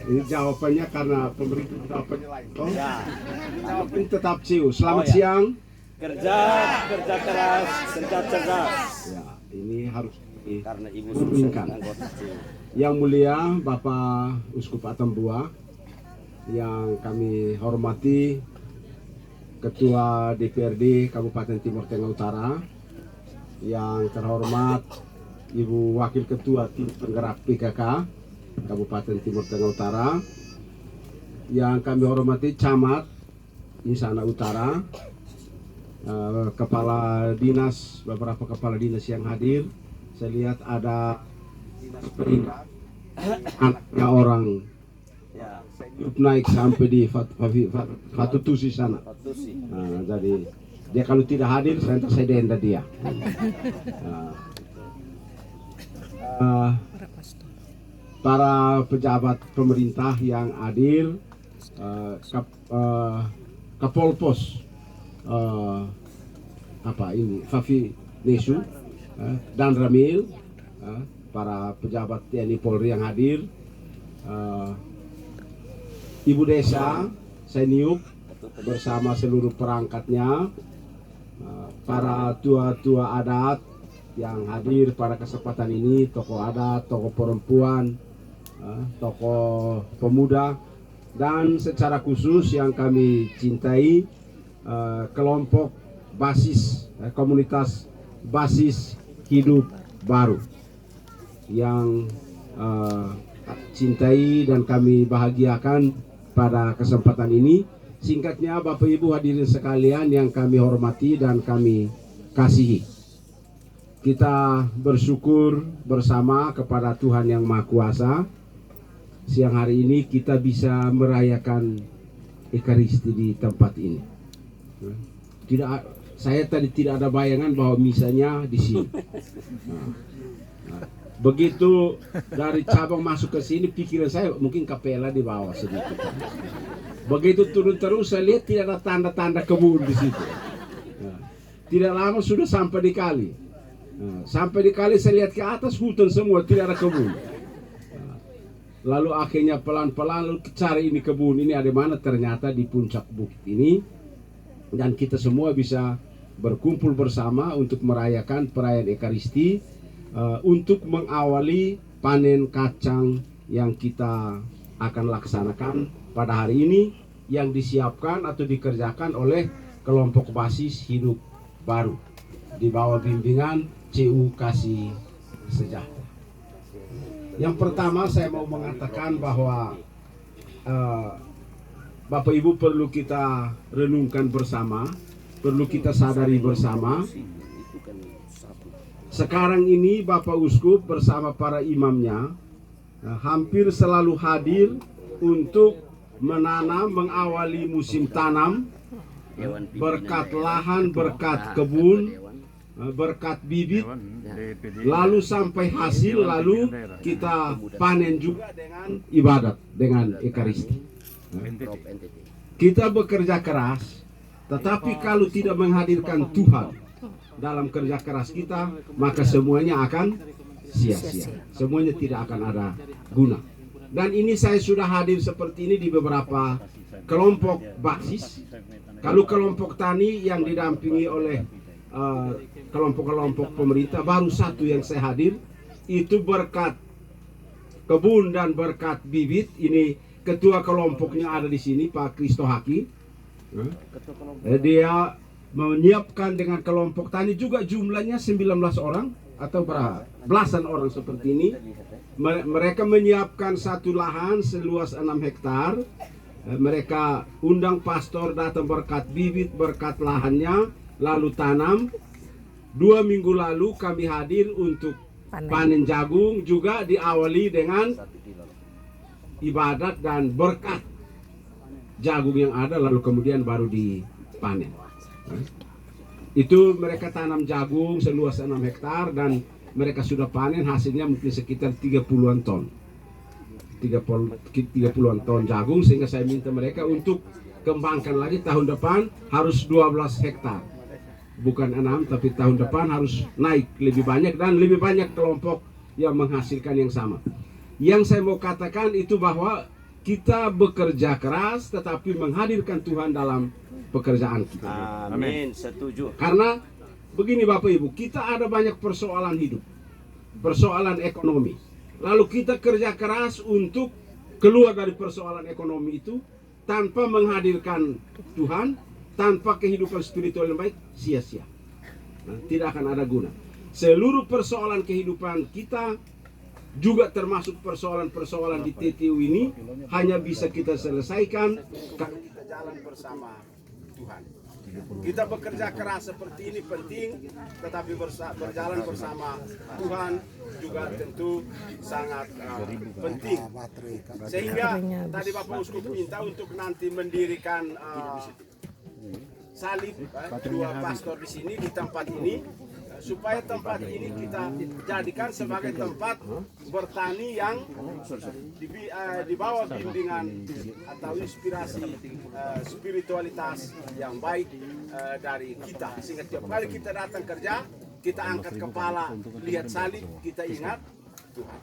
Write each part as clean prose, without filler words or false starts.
Ini jawabannya karena pemerintah jawabannya lain. Oh, Ya. jawabannya tetap CIU. Selamat Oh, ya. siang. Kerja keras, kerja cerdas. Ya, ini harus Karena ibu dihubungkan. anggota CIU. Yang mulia Bapak Uskup Atambua, yang kami hormati Ketua DPRD Kabupaten Timur Tengah Utara, yang terhormat Ibu Wakil Ketua Tim Penggerak PKK Kabupaten Timur Tengah Utara, yang kami hormati Camat Insana Utara, Kepala Dinas, beberapa Kepala Dinas yang hadir. Saya lihat ada Dinas Perindak, anaknya orang Ya, naik sampai di Fatutusi sana. Fatusi. Nah, jadi dia kalau tidak hadir, saya denda dia. Nah, para pejabat pemerintah yang hadir, Kapolpos, Fafi Nesu, dan Ramil, para pejabat TNI Polri yang hadir, Ibu Desa Seniuk bersama seluruh perangkatnya, para tua-tua adat yang hadir pada kesempatan ini, tokoh adat, tokoh perempuan, tokoh pemuda, dan secara khusus yang kami cintai, kelompok basis, komunitas basis hidup baru yang cintai dan kami bahagiakan pada kesempatan ini. Singkatnya, Bapak Ibu hadirin sekalian yang kami hormati dan kami kasihi, kita bersyukur bersama kepada Tuhan Yang Maha Kuasa. Siang hari ini kita bisa merayakan Ekaristi di tempat ini. Saya tadi tidak ada bayangan bahwa misanya di sini. Begitu dari cabang masuk ke sini, pikiran saya mungkin kapela di bawah sedikit. Begitu turun terus, saya lihat tidak ada tanda-tanda kebun di situ. Tidak lama sudah sampai di kali. Sampai di kali saya lihat ke atas, hutan semua, tidak ada kebun. Lalu akhirnya pelan-pelan lalu cari ini kebun ini ada mana, ternyata di puncak bukit ini. Dan kita semua bisa berkumpul bersama untuk merayakan perayaan Ekaristi, untuk mengawali panen kacang yang kita akan laksanakan pada hari ini, yang disiapkan atau dikerjakan oleh kelompok basis hidup baru di bawah bimbingan CU Kasih Sejahtera. Yang pertama saya mau mengatakan bahwa Bapak Ibu perlu kita renungkan bersama, perlu kita sadari bersama. Sekarang ini Bapak Uskup bersama para imamnya hampir selalu hadir untuk menanam, mengawali musim tanam, berkat lahan, berkat kebun, berkat bibit, lalu sampai hasil, lalu kita panen juga dengan ibadat, dengan Ekaristi. Kita bekerja keras, tetapi kalau tidak menghadirkan Tuhan dalam kerja keras kita, maka semuanya akan sia-sia. Semuanya tidak akan ada guna. Dan ini saya sudah hadir seperti ini di beberapa kelompok basis. Kalau kelompok tani yang didampingi oleh kelompok-kelompok pemerintah, baru satu yang saya hadir, itu berkat kebun dan berkat bibit. Ini ketua kelompoknya ada di sini, Pak Kristo Haki. Dia menyiapkan dengan kelompok tani juga, jumlahnya 19 orang atau berapa? Belasan orang seperti ini. Mereka menyiapkan satu lahan seluas 6 hektar. Mereka undang pastor datang berkat bibit, berkat lahannya, lalu tanam. 2 minggu lalu kami hadir untuk panen jagung, juga diawali dengan ibadat dan berkat jagung yang ada, lalu kemudian baru dipanen. Itu mereka tanam jagung seluas 6 hektar dan mereka sudah panen, hasilnya mungkin sekitar 30-an ton. 30-an ton jagung, sehingga saya minta mereka untuk kembangkan lagi tahun depan harus 12 hektar. Bukan 6, tapi tahun depan harus naik lebih banyak dan lebih banyak kelompok yang menghasilkan yang sama. Yang saya mau katakan itu bahwa kita bekerja keras tetapi menghadirkan Tuhan dalam pekerjaan kita. Amin. Setuju. Karena begini Bapak Ibu, kita ada banyak persoalan hidup, persoalan ekonomi. Lalu kita kerja keras untuk keluar dari persoalan ekonomi itu tanpa menghadirkan Tuhan, tanpa kehidupan spiritual yang baik, sia-sia. Nah, tidak akan ada guna. Seluruh persoalan kehidupan kita, juga termasuk persoalan-persoalan di TTU ini, hanya bisa kita selesaikan kalau kita jalan bersama Tuhan. Kita bekerja keras seperti ini penting, tetapi berjalan bersama Tuhan juga tentu sangat penting. Sehingga tadi Bapak Uskup minta untuk nanti mendirikan salib dua pastor di sini, di tempat ini, supaya tempat ini kita jadikan sebagai tempat bertani yang di bawah bimbingan atau inspirasi spiritualitas yang baik dari kita. Sehingga tiap kali kita datang kerja, kita angkat kepala, lihat salib, kita ingat Tuhan.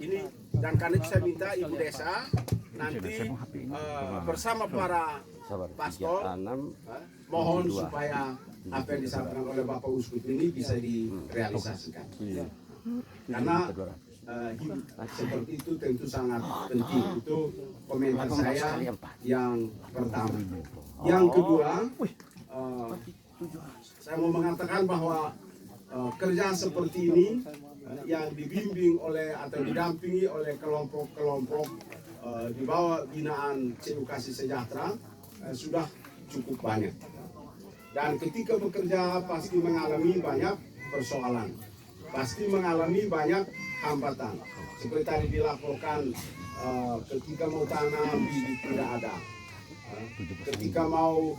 Ini, dan karena itu saya minta Ibu Desa nanti bersama para pastor mohon supaya apa yang disampaikan oleh Bapak Uskup ini bisa direalisasikan. Karena hidup seperti itu tentu sangat penting. Itu komentar saya yang pertama. Yang kedua, saya mau mengatakan bahwa kerja seperti ini yang dibimbing oleh atau didampingi oleh kelompok-kelompok di bawah binaan CU Kasih Sejahtera sudah cukup banyak. Dan ketika bekerja pasti mengalami banyak persoalan, pasti mengalami banyak hambatan. Seperti tadi dilaporkan, ketika mau tanam bibit tidak ada, ketika mau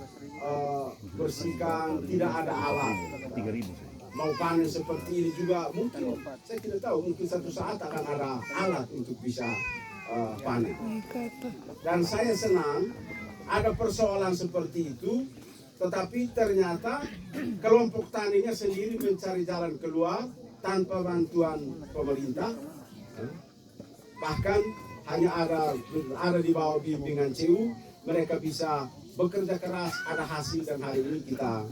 bersihkan tidak ada alat, mau panen seperti ini juga mungkin saya tidak tahu, mungkin satu saat akan ada alat untuk bisa panen. Dan saya senang ada persoalan seperti itu. Tetapi ternyata kelompok taninya sendiri mencari jalan keluar tanpa bantuan pemerintah. Bahkan hanya ada di bawah bimbingan CU, mereka bisa bekerja keras, ada hasil, dan hari ini kita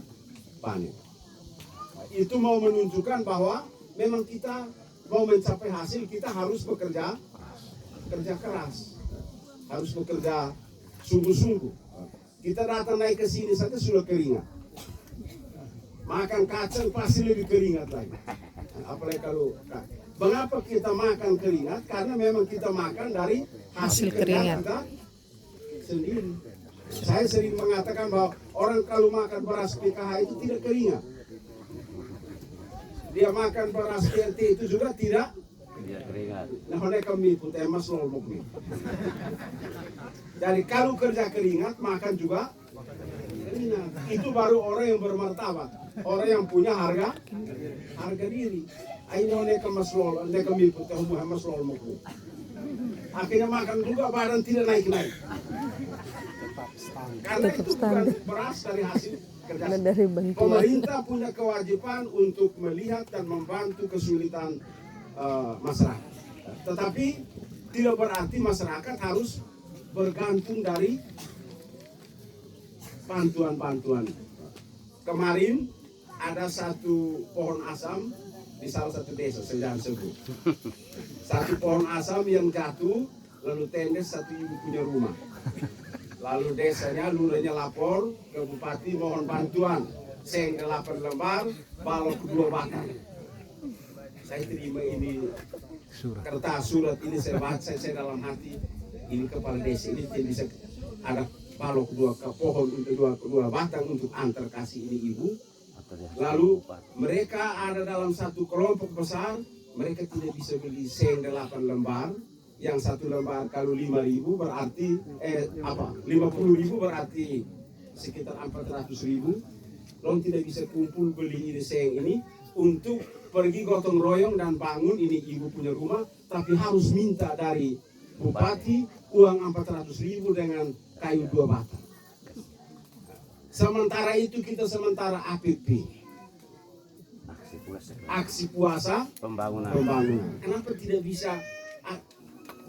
panen. Itu mau menunjukkan bahwa memang kita mau mencapai hasil, kita harus bekerja keras, harus bekerja sungguh-sungguh. Kita datang naik ke sini saja sudah keringat. Makan kacang pasti lebih keringat lagi. Apalagi kalau mengapa kita makan keringat? Karena memang kita makan dari hasil kerja kita sendiri. Saya sering mengatakan bahwa orang kalau makan beras PKH itu tidak keringat. Dia makan beras PLT itu juga tidak keringat. Nah, mereka mengikut emas lolok nih. Jadi kalau kerja keringat, makan juga keringat. Itu baru orang yang bermartabat, orang yang punya harga diri. Ayo mereka maslol, mereka mengikut emas lolok. Akhirnya makan juga badan tidak naik. Karena itu bukan beras dari hasil kerja. Pemerintah punya kewajiban untuk melihat dan membantu kesulitan masyarakat. Tetapi tidak berarti masyarakat harus bergantung dari bantuan-bantuan. Kemarin ada satu pohon asam di salah satu desa, saya jangan sebut. Satu pohon asam yang jatuh, lalu tendes satu ibu punya rumah. Lalu desanya, lurahnya lapor ke bupati mohon bantuan. Seng 8 lembar, balok 2 batang. Saya terima ini kertas surat ini, saya baca, saya dalam hati. Ini kepala desa ini bisa ada balok 2 ke pohon untuk 2 batang untuk antar kasih ini ibu. Lalu mereka ada dalam satu kelompok besar, mereka tidak bisa beli seng 8 lembar. Yang 1 lembar kalau 5.000 berarti 50.000 berarti sekitar 400.000. Long tidak bisa kumpul beli ini seng ini untuk pergi gotong royong dan bangun ini ibu punya rumah, tapi harus minta dari bupati uang 400.000 dengan kayu 2 batang. Sementara itu kita sementara APP, aksi puasa pembangunan. Kenapa tidak bisa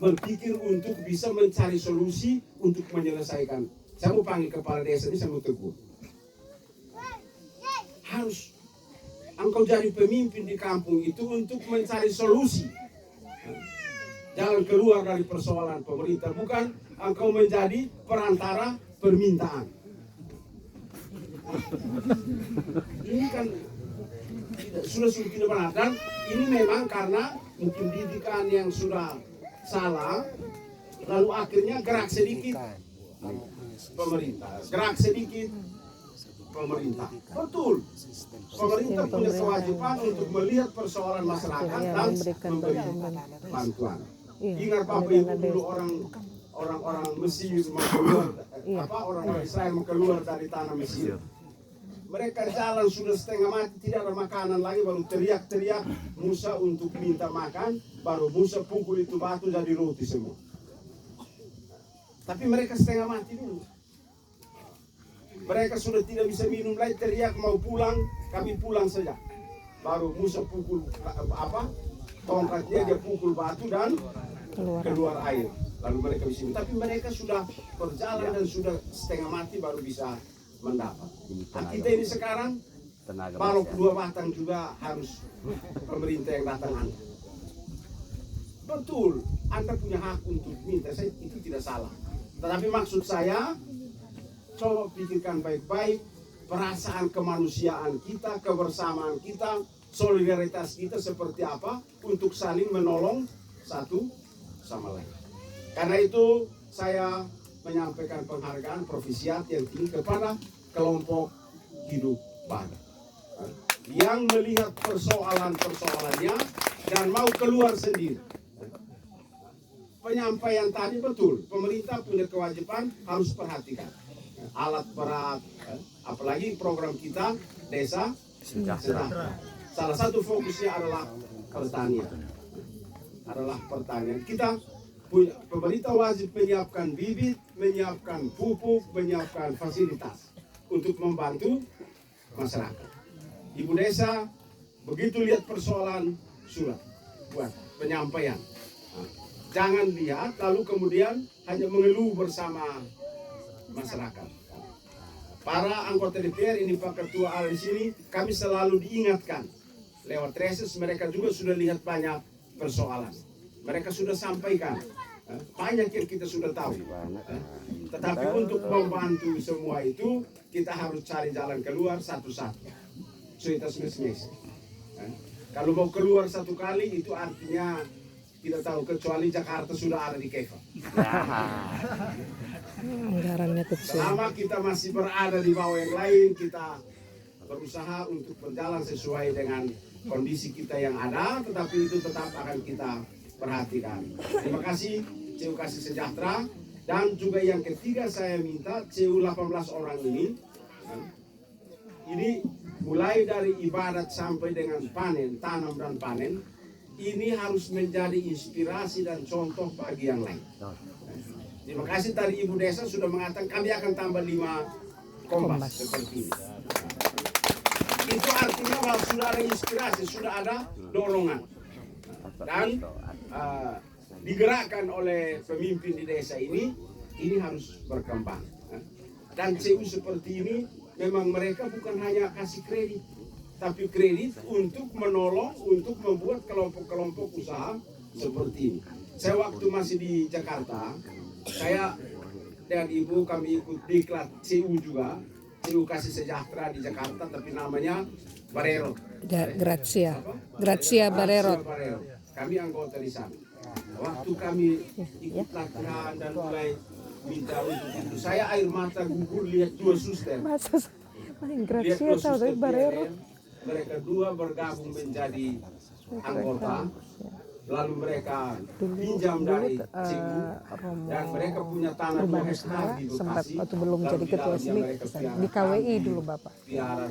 berpikir untuk bisa mencari solusi untuk menyelesaikan. Saya mau panggil kepala desa ini, saya mau tegur. Harus engkau jadi pemimpin di kampung itu untuk mencari solusi, jalan keluar dari persoalan pemerintah, bukan engkau menjadi perantara permintaan. Ini kan sudah tidak benar, dan ini memang karena mungkin didikan yang sudah salah, lalu akhirnya gerak sedikit pemerintah, gerak sedikit pemerintah. Betul, pemerintah punya kewajiban untuk melihat persoalan masyarakat dan memberi bantuan. Ingat Bapak Ibu dulu orang Mesir mau keluar, orang Israel mau keluar dari tanah Mesir. Mereka jalan sudah setengah mati, tidak ada makanan lagi, baru teriak-teriak Musa untuk minta makan, baru Musa pukul itu batu jadi roti semua. Tapi mereka setengah mati dulu. Mereka sudah tidak bisa minum lagi, teriak mau pulang, kami pulang saja. Baru Musa pukul tongkatnya, dia pukul batu dan keluar air. Lalu mereka bisa minum. Tapi mereka sudah berjalan dan sudah setengah mati baru bisa mendapat. Nah, kita ini sekarang kalau kedua batang juga harus pemerintah yang datang Anda. Betul, Anda punya hak untuk minta, itu tidak salah. Tetapi maksud saya, coba pikirkan baik-baik perasaan kemanusiaan kita, kebersamaan kita, solidaritas kita seperti apa untuk saling menolong satu sama lain. Karena itu saya menyampaikan penghargaan provisiat yang tinggi kepada kelompok hidup baru yang melihat persoalannya dan mau keluar sendiri. Penyampaian tadi betul, pemerintah punya kewajiban harus perhatikan alat berat, apalagi program kita desa sejahtera. Salah satu fokusnya adalah pertanian. Kita pemerintah wajib menyiapkan bibit, menyiapkan pupuk, menyiapkan fasilitas untuk membantu masyarakat. Ibu desa begitu lihat persoalan surat buat penyampaian. Jangan lihat lalu kemudian hanya mengeluh bersama masyarakat. Para anggota DPR ini Pak Ketua ada di sini, kami selalu diingatkan lewat reses, mereka juga sudah lihat banyak persoalan. Mereka sudah sampaikan banyak yang kita sudah tahu. Tetapi untuk membantu semua itu kita harus cari jalan keluar satu-satu. Suitas mes-mes. Kalau mau keluar satu kali itu artinya tidak tahu, kecuali Jakarta sudah ada di Keva. Anggarannya kecil. Selama kita masih berada di bawah yang lain, kita berusaha untuk berjalan sesuai dengan kondisi kita yang ada, tetapi itu tetap akan kita perhatikan. Terima kasih CU Kasih Sejahtera, dan juga yang ketiga saya minta CU 18 orang ini mulai dari ibadat sampai dengan panen, tanam dan panen, ini harus menjadi inspirasi dan contoh bagi yang lain. Terima kasih tadi Ibu Desa sudah mengatakan kami akan tambah 5 kombas seperti ini. Itu artinya bahwa sudah ada inspirasi, sudah ada dorongan. Dan digerakkan oleh pemimpin di desa ini harus berkembang. Dan CU seperti ini memang mereka bukan hanya kasih kredit, tapi kredit untuk menolong, untuk membuat kelompok-kelompok usaha seperti ini. Saya waktu masih di Jakarta, saya dan Ibu kami ikut diklat CU juga, CU Kasih Sejahtera di Jakarta, tapi namanya Barero. Grazia Barero. Kami anggota di sana. Waktu kami ikut latihan dan mulai minta untuk itu, saya air mata gugur lihat 2 suster. Lihat 2 suster Barero. Mereka 2 bergabung menjadi anggota. Lalu mereka pinjam dari CU dan mereka punya tanah 2 hektar di Bekasi. Waktu belum jadi ketua SMI di KWI dulu Bapak. Piara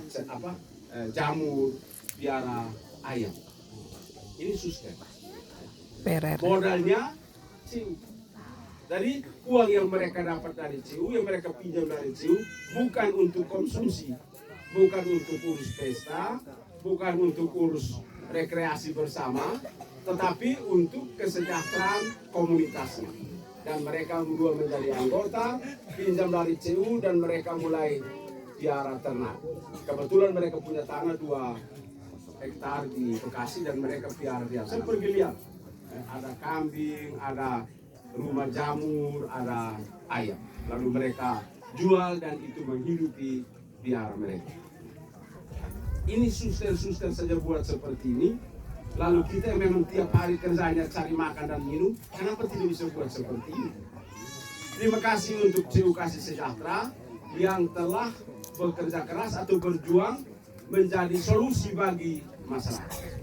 jamur, piara ayam. Ini suster. Modalnya CU. Jadi uang yang mereka dapat dari CU, yang mereka pinjam dari CU, bukan untuk konsumsi, bukan untuk urus pesta, bukan untuk urus rekreasi bersama, tetapi untuk kesejahteraan komunitasnya. Dan mereka berdua menjadi anggota, pinjam dari CU dan mereka mulai piara ternak. Kebetulan mereka punya tanah 2 hektar di Bekasi dan mereka piara dia. Saya bergeliat. Ada kambing, ada rumah jamur, ada ayam. Lalu mereka jual dan itu menghidupi piara mereka. Ini suster-suster saja buat seperti ini. Lalu kita yang memang tiap hari kerjanya cari makan dan minum, kenapa tidak bisa buat seperti ini? Terima kasih untuk CU Kasih Sejahtera yang telah bekerja keras atau berjuang menjadi solusi bagi masyarakat.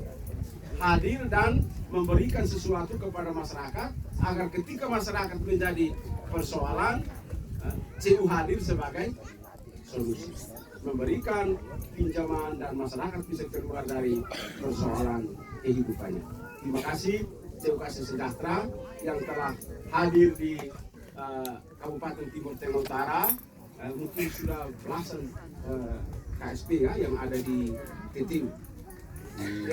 Hadir dan memberikan sesuatu kepada masyarakat agar ketika masyarakat menjadi persoalan, CU hadir sebagai solusi. Memberikan pinjaman dan masyarakat bisa keluar dari persoalan kehidupannya. Terima kasih CU Kasih Sejahtera yang telah hadir di Kabupaten Timur Tengah Utara. Mungkin sudah belasan KSP ya yang ada di TTU. Yang